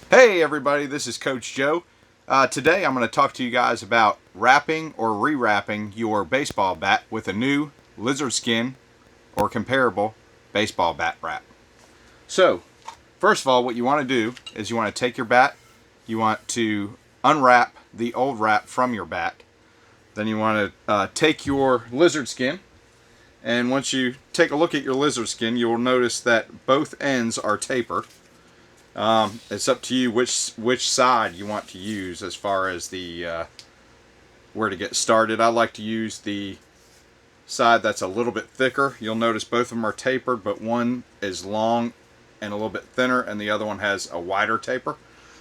Hey everybody, this is Coach Joe. Today I'm going to talk to you guys about wrapping or rewrapping your baseball bat with a new lizard skin or comparable baseball bat wrap. So, first of all, what you want to do is you want to take your bat, you want to unwrap the old wrap from your bat, then you want to take your lizard skin, and once you take a look at your lizard skin, you will notice that both ends are tapered. It's up to you which side you want to use as far as the where to get started. I like to use the side that's a little bit thicker. You'll notice both of them are tapered, but one is long and a little bit thinner, and the other one has a wider taper.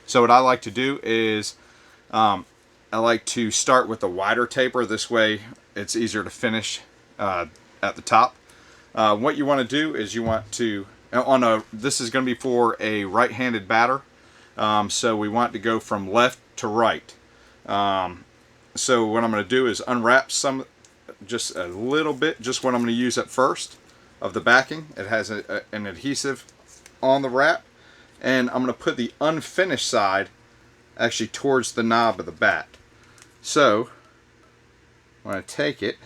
So what I like to do is I like to start with the wider taper. This way it's easier to finish at the top. What you want to do is you want to this is going to be for a right-handed batter, so we want to go from left to right. So what I'm going to do is unwrap just a little bit, just what I'm going to use at first of the backing. It has an adhesive on the wrap, and I'm going to put the unfinished side actually towards the knob of the bat. So I'm going to take it,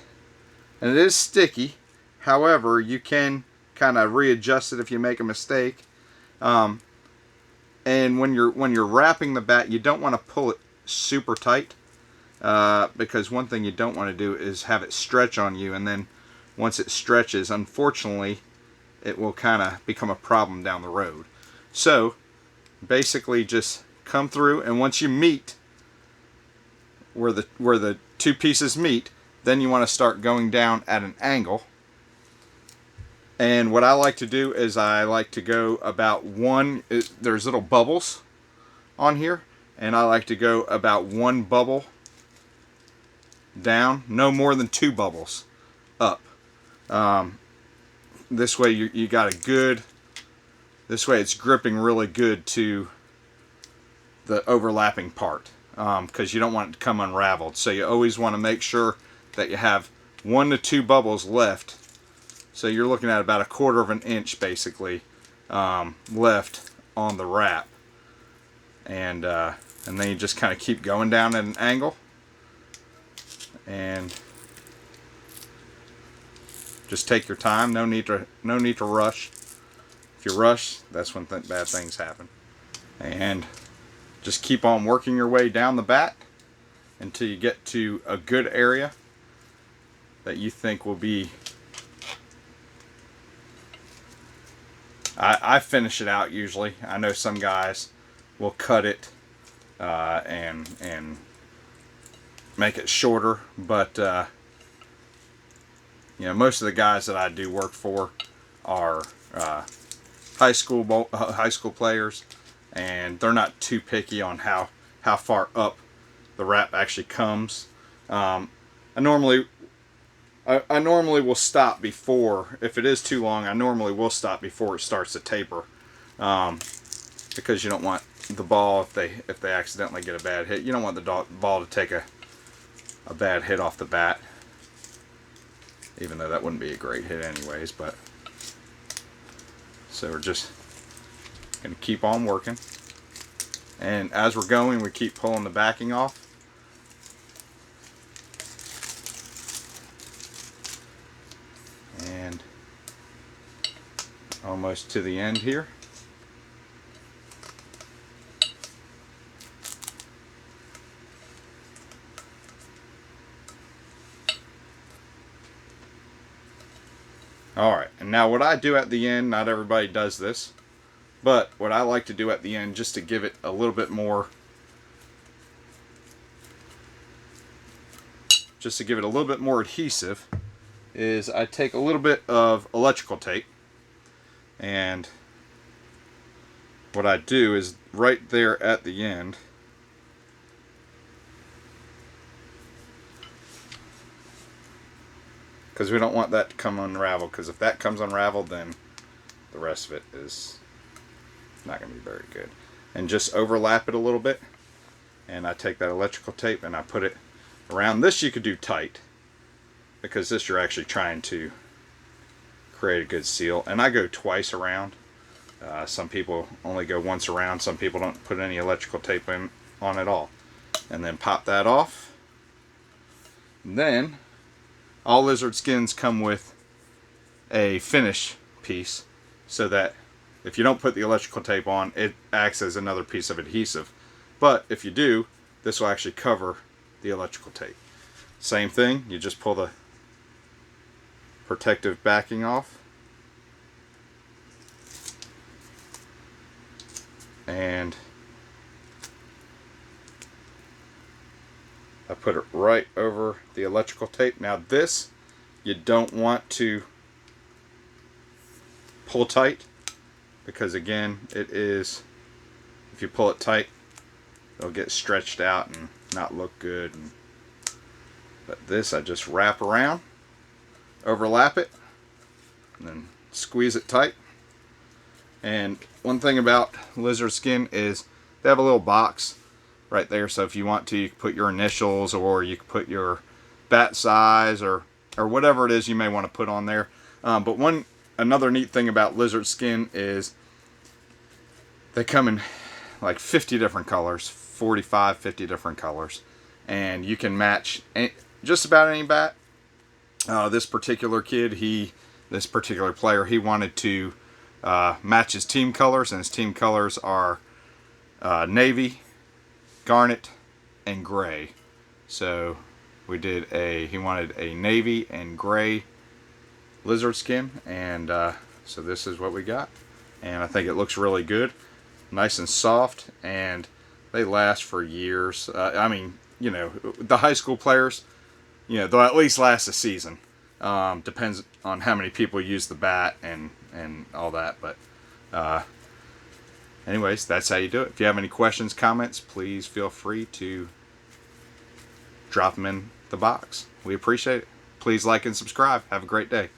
and it is sticky. However, you can kind of readjust it if you make a mistake. And when you're wrapping the bat, you don't want to pull it super tight, because one thing you don't want to do is have it stretch on you, and then once it stretches, unfortunately, it will kind of become a problem down the road. So basically just come through, and once you meet where the two pieces meet, then you want to start going down at an angle. And what I like to do is I like to go about there's little bubbles on here, and I like to go about one bubble down, no more than two bubbles up. This way you got a good, this way it's gripping really good to the overlapping part, because you don't want it to come unraveled. So you always want to make sure that you have 1 to 2 bubbles left. So you're looking at about 1/4 of an inch basically left on the wrap, and then you just kind of keep going down at an angle, and just take your time. No need to rush. If you rush, that's when bad things happen. And just keep on working your way down the bat until you get to a good area that you think will be. I finish it out usually. I know some guys will cut it and make it shorter, but most of the guys that I do work for are high school players, and they're not too picky on how far up the wrap actually comes. I normally will stop before, if it is too long, I normally will stop before it starts to taper, because you don't want the ball, if they accidentally get a bad hit, you don't want the ball to take a bad hit off the bat, even though that wouldn't be a great hit anyways. But so we're just going to keep on working, and as we're going, we keep pulling the backing off. And almost to the end here. Alright, and now what I do at the end, not everybody does this, but what I like to do at the end, just to give it a little bit more, adhesive, is I take a little bit of electrical tape, and what I do is right there at the end, because we don't want that to come unraveled, because if that comes unraveled, then the rest of it is not going to be very good. And just overlap it a little bit, and I take that electrical tape and I put it around. This you could do tight, because this you're actually trying to create a good seal, and I go twice around Some people only go once around. Some people don't put any electrical tape on at all. And then pop that off. And then all lizard skins come with a finish piece, so that if you don't put the electrical tape on, it acts as another piece of adhesive. But if you do, this will actually cover the electrical tape. Same thing, you just pull the protective backing off. And I put it right over the electrical tape. Now this, you don't want to pull tight, because again, it is, if you pull it tight, it'll get stretched out and not look good. But this, I just wrap around, overlap it, and then squeeze it tight. And one thing about lizard skin is they have a little box right there, so if you want to, you can put your initials, or you can put your bat size, or whatever it is you may want to put on there. But another neat thing about lizard skin is they come in like 50 different colors, 45, 50 different colors, and you can match just about any bat. This particular player, he wanted to match his team colors, and his team colors are navy, garnet, and gray. So he wanted a navy and gray lizard skin, and so this is what we got. And I think it looks really good, nice and soft, and they last for years. I mean, you know, the high school players, you know, they'll at least last a season. Depends on how many people use the bat and all that. But anyways, that's how you do it. If you have any questions, comments, please feel free to drop them in the box. We appreciate it. Please like and subscribe. Have a great day.